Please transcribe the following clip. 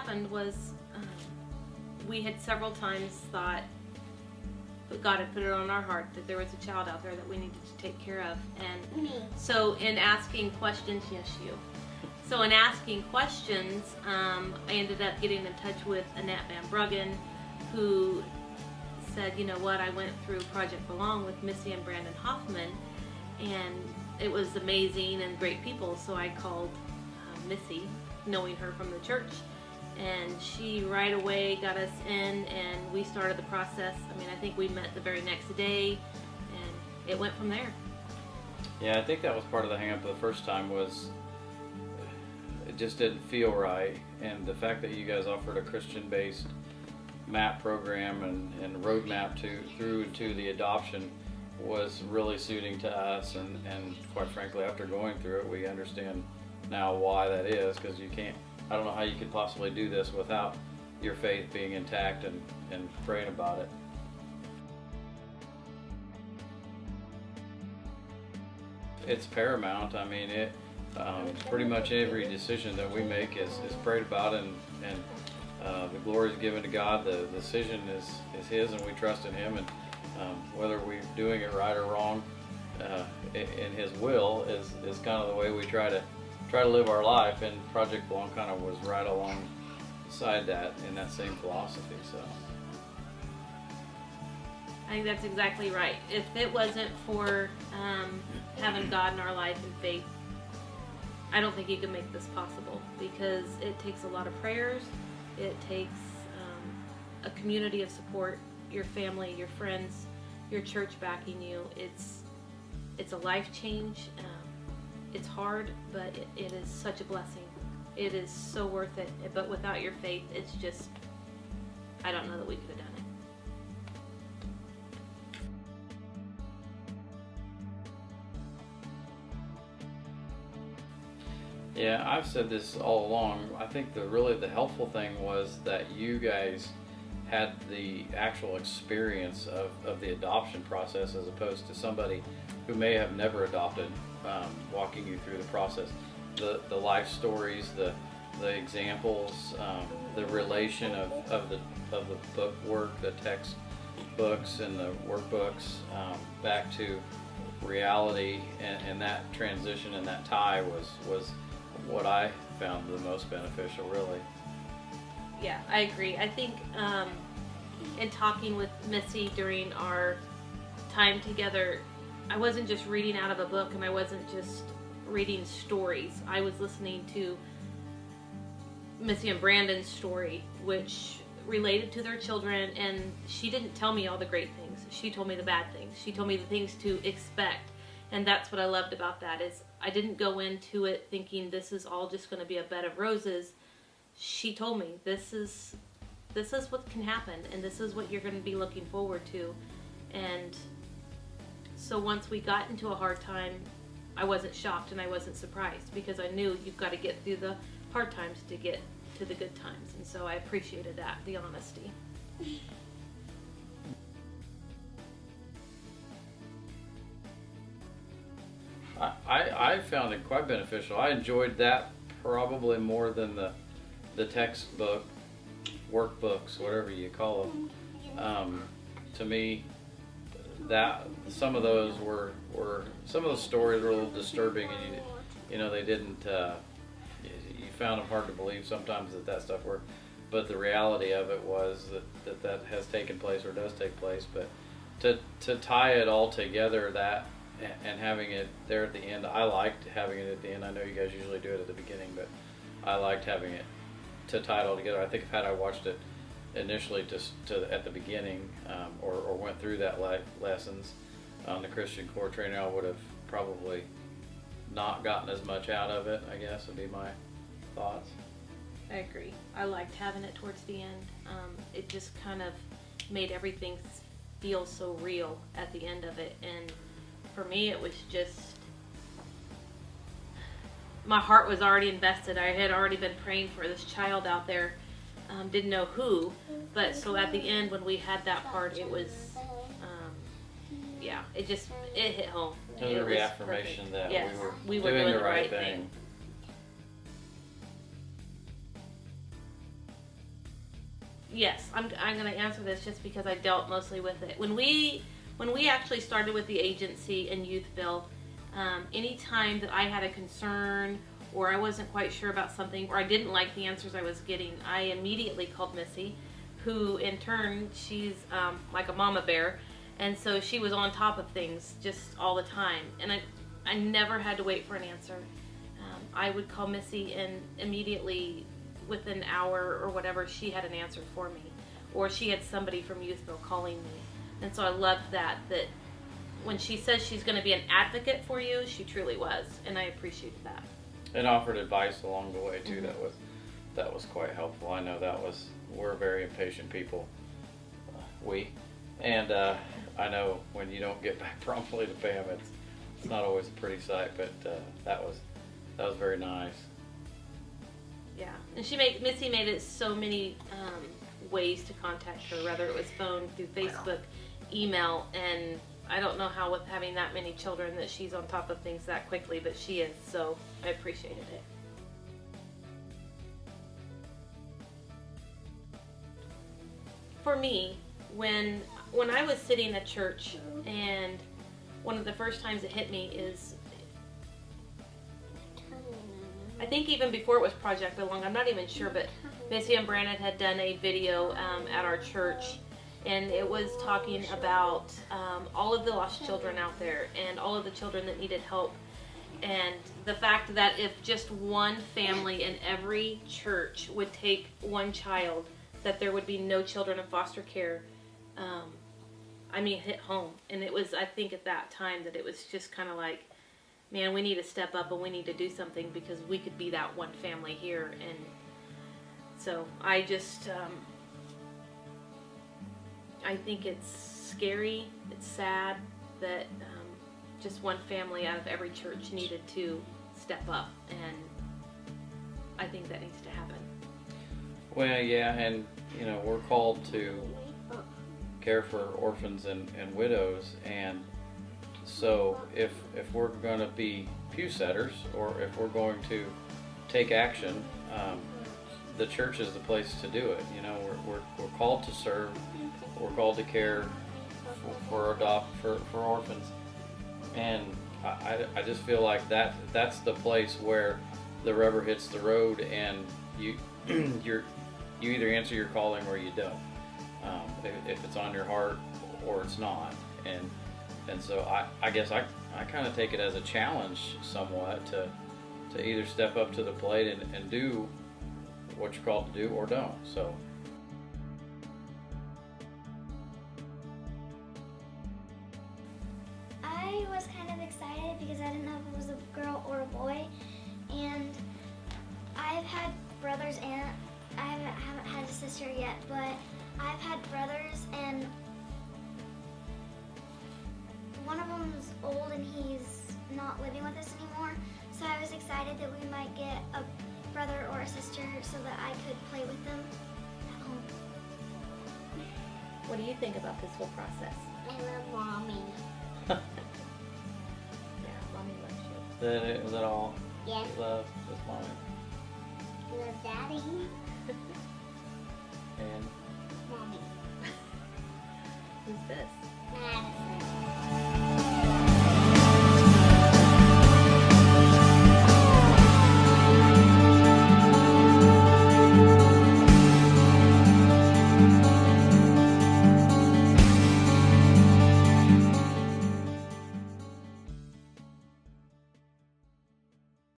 happened was we had several times thought that God had put it on our heart that there was a child out there that we needed to take care of. And so in asking questions, yes, you. So in asking questions, I ended up getting in touch with Annette Van Bruggen, who said, you know what, I went through Project Belong with Missy and Brandon Hoffman, and it was amazing and great people. So I called Missy, knowing her from the church, and she right away got us in, and we started the process. I mean, I think we met the very next day, and it went from there. Yeah, I think that was part of the hang up the first time was it just didn't feel right, and the fact that you guys offered a Christian-based MAP program and roadmap through to the adoption was really suiting to us, and quite frankly, after going through it, we understand now why that is, because I don't know how you could possibly do this without your faith being intact and praying about it. It's paramount. I mean, pretty much every decision that we make is prayed about, and the glory is given to God. The decision is His, and we trust in Him. And whether we're doing it right or wrong, in His will is kind of the way we try to live our life. And Project Belong kind of was right alongside that in that same philosophy. So I think that's exactly right. If it wasn't for having God in our life and faith, I don't think you could make this possible, because it takes a lot of prayers. It takes a community of support, your family, your friends, your church backing you. It's a life change. It's hard, but it is such a blessing. It is so worth it. But without your faith, it's just, I don't know that we could have done it. yeah, I've said this all along. I think the helpful thing was that you guys had the actual experience of the adoption process, as opposed to somebody who may have never adopted, walking you through the process. The life stories, the examples, the relation of the book work, the text books and the workbooks, back to reality, and that transition and that tie was what I found the most beneficial, really. Yeah, I agree. I think in talking with Missy during our time together, I wasn't just reading out of a book, and I wasn't just reading stories. I was listening to Missy and Brandon's story, which related to their children, and she didn't tell me all the great things. She told me the bad things. She told me the things to expect, and that's what I loved about that, is I didn't go into it thinking this is all just going to be a bed of roses. She told me this is what can happen, and this is what you're going to be looking forward to. And so once we got into a hard time, I wasn't shocked and I wasn't surprised, because I knew you've got to get through the hard times to get to the good times. And so I appreciated that, the honesty. I found it quite beneficial. I enjoyed that probably more than the textbook, workbooks, whatever you call them. To me, that some of those were some of the stories were a little disturbing, and you know they didn't. You found them hard to believe sometimes that stuff worked, but the reality of it was that has taken place or does take place. But to tie it all together, that and having it there at the end, I liked having it at the end. I know you guys usually do it at the beginning, but I liked having it to tie it all together. I think if I watched it initially to at the beginning, or went through that lessons on the Christian core training, I would have probably not gotten as much out of it, I guess would be my thoughts. I agree. I liked having it towards the end. It just kind of made everything feel so real at the end of it. And for me, it was just, my heart was already invested. I had already been praying for this child out there. Didn't know who, but so at the end when we had that part, it was, yeah, it hit home. It was a reaffirmation that yes, we were doing the right thing. yes, I'm going to answer this just because I dealt mostly with it. When we actually started with the agency in Youthville, anytime that I had a concern or I wasn't quite sure about something or I didn't like the answers I was getting, I immediately called Missy, who in turn, she's like a mama bear, and so she was on top of things just all the time, and I never had to wait for an answer. I would call Missy, and immediately within an hour or whatever, she had an answer for me, or she had somebody from Youthville calling me. And so I loved that when she says she's going to be an advocate for you, she truly was, and I appreciated that. And offered advice along the way too. That was quite helpful. I know we're very impatient people, and I know when you don't get back promptly to Pam, it's not always a pretty sight, but that was very nice. Yeah, and Missy made it so many ways to contact her, whether it was phone, through Facebook, email, and I don't know how with having that many children that she's on top of things that quickly, but she is, so I appreciated it. For me, when I was sitting at church, and one of the first times it hit me is, I think even before it was Project Belong, I'm not even sure, but Missy and Brandon had done a video at our church, and it was talking about all of the lost children out there and all of the children that needed help, and the fact that if just one family in every church would take one child, that there would be no children in foster care. Hit home. And it was, I think at that time, that it was just kind of like, man, we need to step up and we need to do something because we could be that one family here. And so I just, I think it's scary, it's sad that just one family out of every church needed to step up, and I think that needs to happen. Well, yeah, and we're called to care for orphans and widows, and so if we're going to be pew setters, or if we're going to take action, the church is the place to do it. We're called to serve, we're called to care for orphans, and I just feel like that's the place where the rubber hits the road, and you either answer your calling or you don't. If it's on your heart or it's not, and so I guess I kind of take it as a challenge somewhat to either step up to the plate and do what you're called to do, or don't. So I was kind of excited because I didn't know if it was a girl or a boy, and I've had brothers and I haven't had a sister yet, but I've had brothers, and one of them's old and he's not living with us anymore, so I was excited that we might get a brother or a sister so that I could play with them at home. What do you think about this whole process? I love Mommy. Yeah, Mommy loves you. is that all? Yes. Love, just Mommy. I love Daddy. And Mommy. Who's this? Madison.